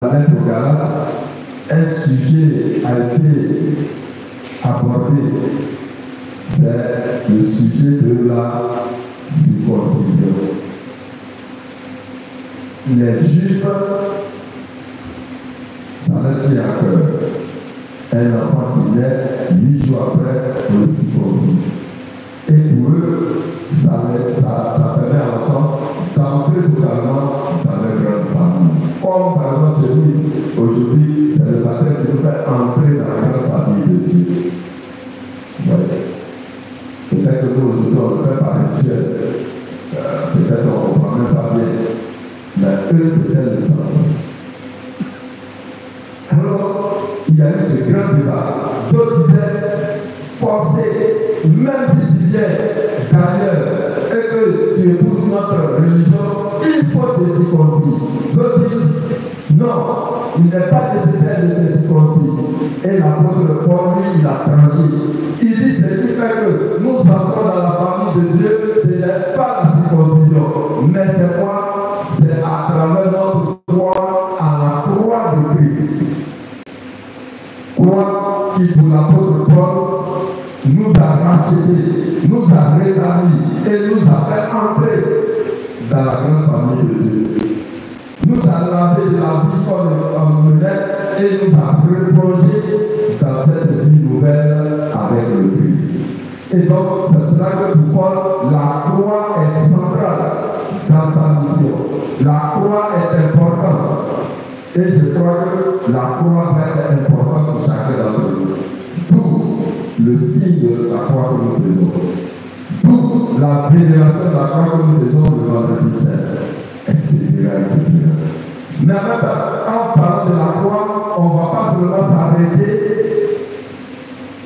lettre aux Galates, un sujet a été abordé. C'est le sujet de la circoncision. Les Juifs, ça leur tient à cœur. Un enfant qui naît 8 jours après, on le circoncise. Et pour eux, ça permet à l'enfant d'entrer totalement dans leur grande famille. Comme par exemple, je dis, aujourd'hui, c'est le baptême qui nous fait entrer dans la grande famille de Dieu. Ouais. Peut-être que nous, aujourd'hui, on le fait par rituel. Peut-être qu'on ne comprend même pas bien. Mais eux, c'était le sens. Alors, il y a eu ce grand débat. D'autres disaient, forcer, même si tu viens d'ailleurs et que tu épouses notre religion, il faut te circoncire. D'autres disent, non, il n'est pas nécessaire de te circoncire. Et l'apôtre Paul, lui, il a tranché. Il dit, ce qui fait que nous entrons dans la famille de Dieu, ce n'est pas la circoncision, mais c'est quoi? C'est à travers notre foi à la croix de Christ. Croix qui, pour l'apôtre Paul, nous a rachetés, nous a rétablis et nous a fait entrer dans la grande famille de Dieu. Nous a lavé de la vie comme nous et nous a replongé dans cette vie nouvelle avec le Christ. Et donc, c'est cela que pour Paul, la croix est centrale dans sa mission. La croix est importante. Et je crois que la croix va être importante pour chacun d'entre nous. D'où le signe de la croix que nous faisons. D'où la vénération de la croix que nous faisons le vendredi saint, etc. Mais en parlant de la croix, on ne va pas seulement s'arrêter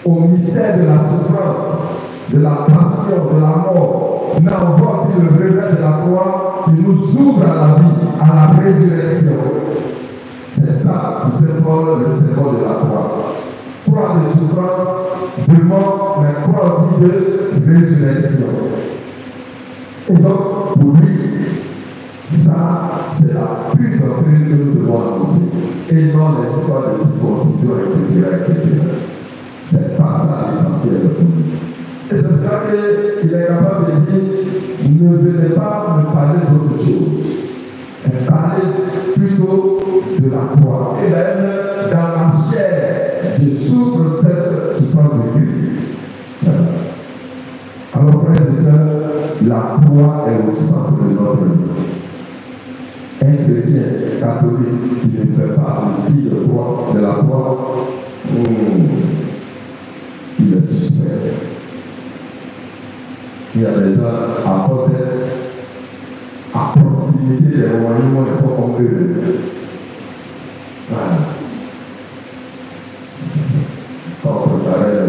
au mystère de la souffrance, de la passion, de la mort, mais on voit aussi le réveil de la croix qui nous ouvre à la vie, à la résurrection. C'est ça, pour Saint Paul, le symbole de la croix. Croix de souffrance, de mort, mais croix aussi de résurrection. Et donc, pour lui, ça, c'est la pure doctrine que nous devons annoncer. Et non les histoires de circoncision, etc. C'est pas ça l'essentiel pour nous. Et c'est pour ça qu'il est capable de dire, ne venez pas me parler d'autre chose. Mais parlez plutôt de la croix. Et même dans la chair, je souffre cette souffrance de Christ. Alors, frères et sœurs, la croix est au centre de notre vie. Un chrétien catholique qui ne fait pas le signe de la croix, il est suspect. Il y a des gens à force d'être à proximité des royaumes, il faut qu'on eux. Voilà. Quand on préparait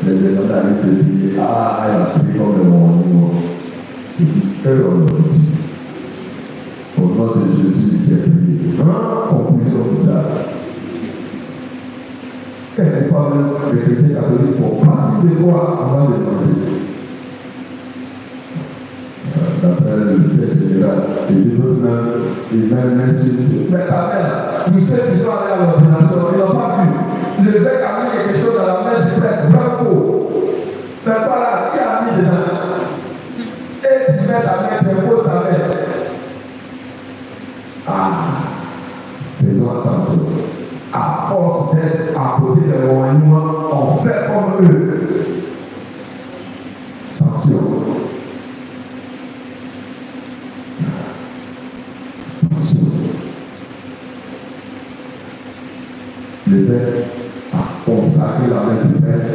les demandes avec les billets, elle a pris comme le royaume. Eux, on le dit. Au nom de Jésus, j'ai prié. Conclusion bizarre. Quelquefois même, les chrétiens catholiques font passer de quoi avant de manger. D'après le texte général, et les autres même sur Dieu. Mais quand même, nous ceux qui sont allés à l'ordination, ils n'ont pas vu. Le mec a mis quelque chose dans la main du prêtre, bravo. Mais voilà, qui a mis des gens? Et tu mets ta main, tu poses ta main. Faisons attention. À force d'être à côté des royaumes, on fait comme eux. Attention. Le Père a consacré la main du Père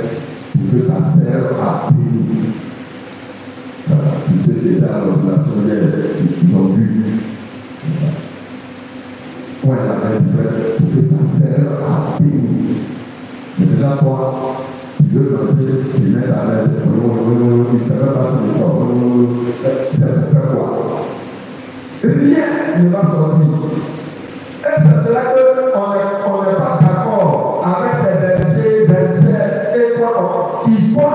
pour que ça serve à bénir. Tous ceux qui étaient à l'ordination hier, ils ont vu. Point la main du Père pour que ça serve à bénir. Maintenant, toi, tu veux manger, tu mets ta main, il ne fait même pas ce quoi. C'est faire quoi? Rien ne va sortir. Et c'est là qu'on n'est pas d'accord avec ces bergers, et quoi. Il faut